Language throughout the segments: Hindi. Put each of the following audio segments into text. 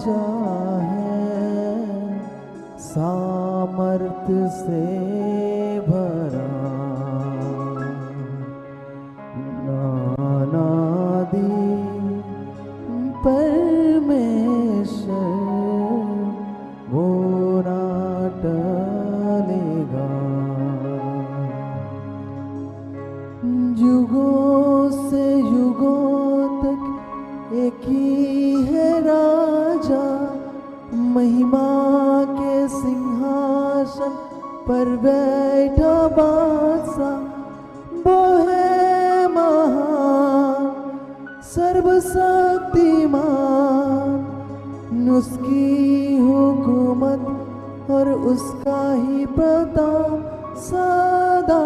राजा है सामर्थ्य से भरा, नानादि परमेश्वर वो ना टलेगा। युगों से युगों तक एक ही है राजा, महिमा के सिंहासन पर बैठा बादशाह। वो है महान सर्वशक्तिमान, उसकी हुकूमत और उसका ही प्रताप सदा।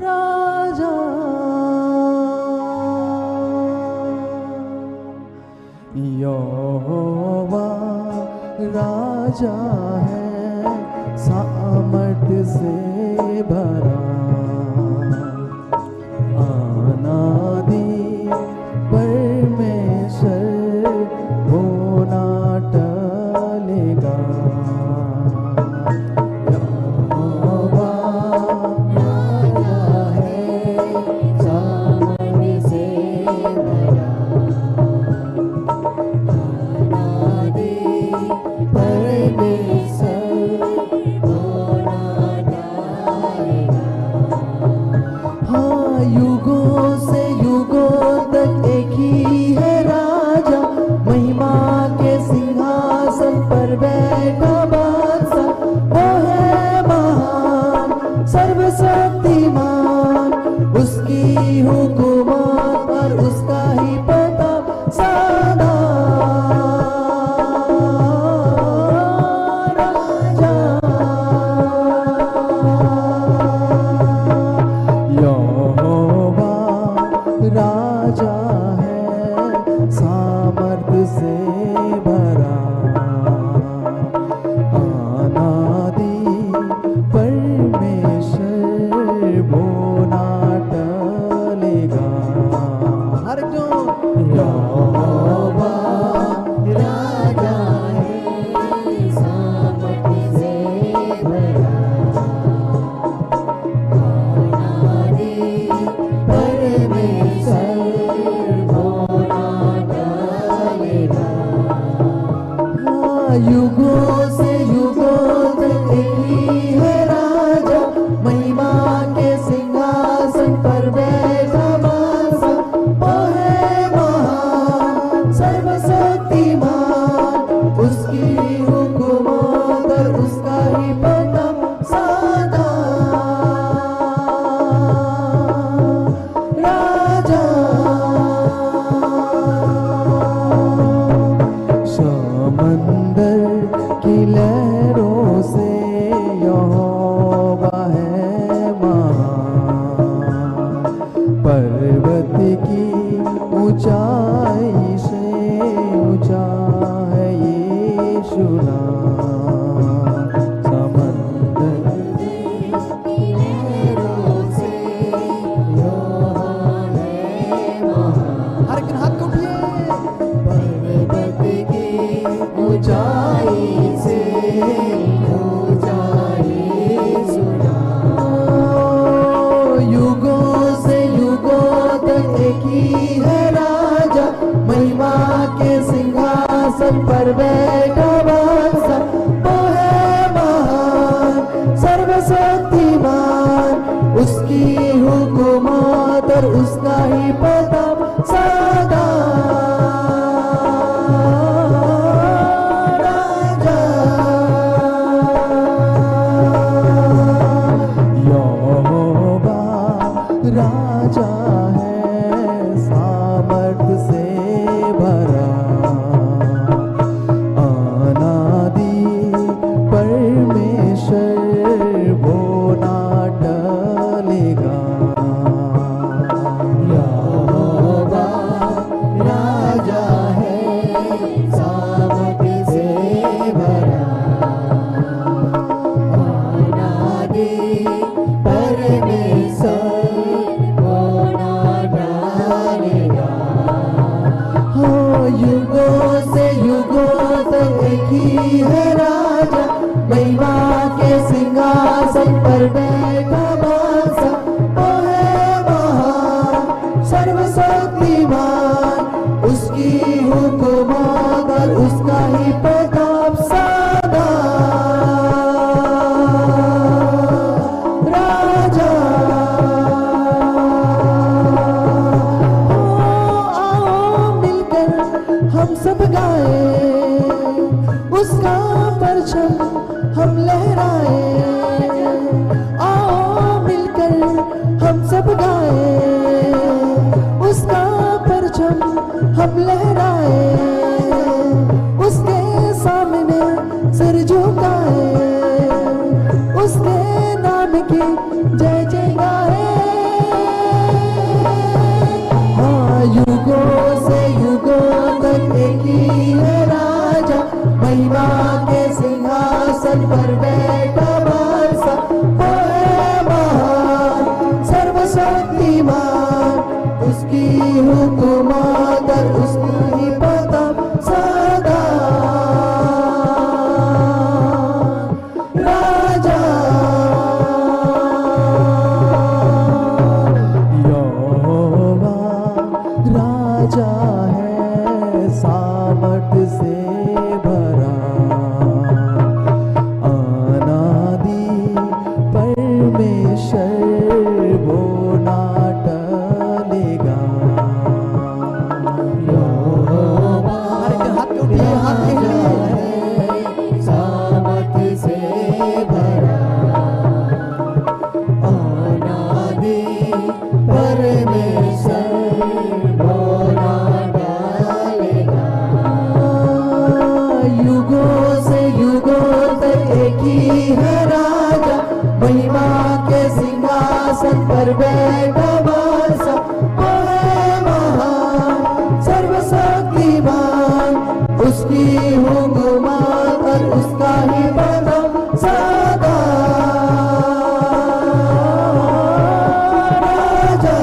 राजा यहोवा राजा है सामर्थ्य से भरा, अनादि परमेश्वर वो ना टलेगा। यहोवा राजा है सामर्थ्य से भरा, अनादि परमेश्वर वो ना टलेगा। हाँ, युगों से युगों तक एक ही है राजा, महिमा के सिंहासन पर बैठा बादशाह। वो है महान सर्वशक्तिमान, उसकी हुकूमत और उसका ही प्रताप सदा। राजा यहोवा राजा है सामर्थ्य से भरा, अनादि परमेश्वर वो ना टलेगा। पर बैठा बादशाह, वो है महान सर्वशक्तिमान, उसकी हुकूमत और उसका ही प्रताप सदा। राजा आओ मिलकर हम सब गाए, उसका परचम हम लहराए। आओ मिलकर हम सब गाए, उसका परचम हम लहराए। उसके सामने सिर झुकाए, उसके नाम की जय जय गाए। हाँ युगों से युगों तक एक ही है राजा, महिमा के सिंहासन पर बैठा बादशाह, वो है महान सर्वशक्तिमान, उसकी हुकूमत और उसका ही प्रताप सदा। राजा यहोवा राजा है सामर्थ से भरा, अनादि परमेश्वर वो ना टलेगा। यहोवा राजा है सामर्थ से भरा, अनादि परमेश्वर वो ना टलेगा। युगों से युगों तक एक ही है राजा, महिमा के सिंहासन पर बैठा बादशाह, वो है महान सर्वशक्तिमान, उसकी हुकूमत और उसका ही प्रताप सदा। राजा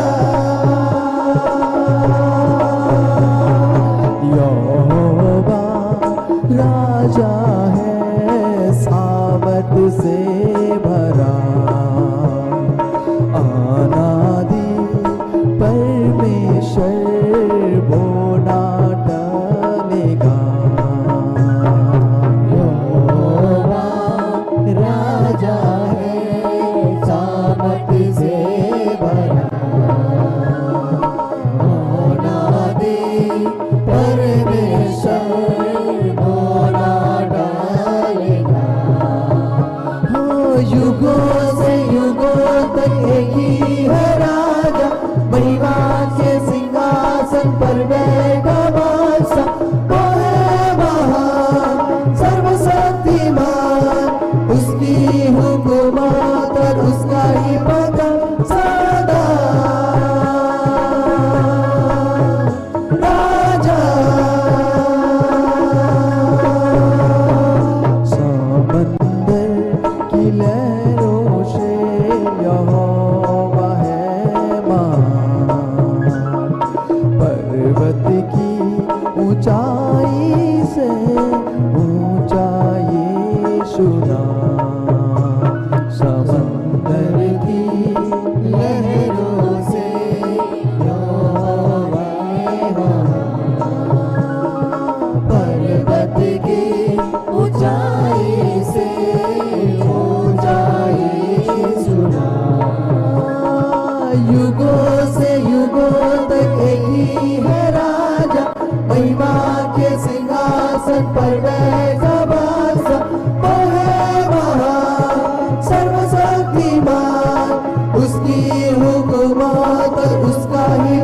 यहोवा राजा है सामर्थ से भरा, अनादि परमेश्वर वो ना टलेगा। यहोवा राजा है सामर्थ से भरा, अनादि परमेश्वर वो ना टलेगा। युगों से युगों तक एक ही है राजा, महिमा के सिंहासन पर बैठा बादशाह, वो है महान सर्वशक्तिमान, उसकी हुकूमत और उसका ही प्रताप सदा। राजा समंदर की लहरों से यहोवा है महान, पर्वत की ऊंचाई से ऊंचाई सुना। समंदर की लहरों से यहोवा है महान, पर्वत की ऊंचाई से ऊंचाई सुना। युगों से युगों तक एक ही है राजा, महिमा के सिंहासन पर बैठा बादशाह, वो है महान सर्वशक्तिमान, उसकी हुकूमत और उसका ही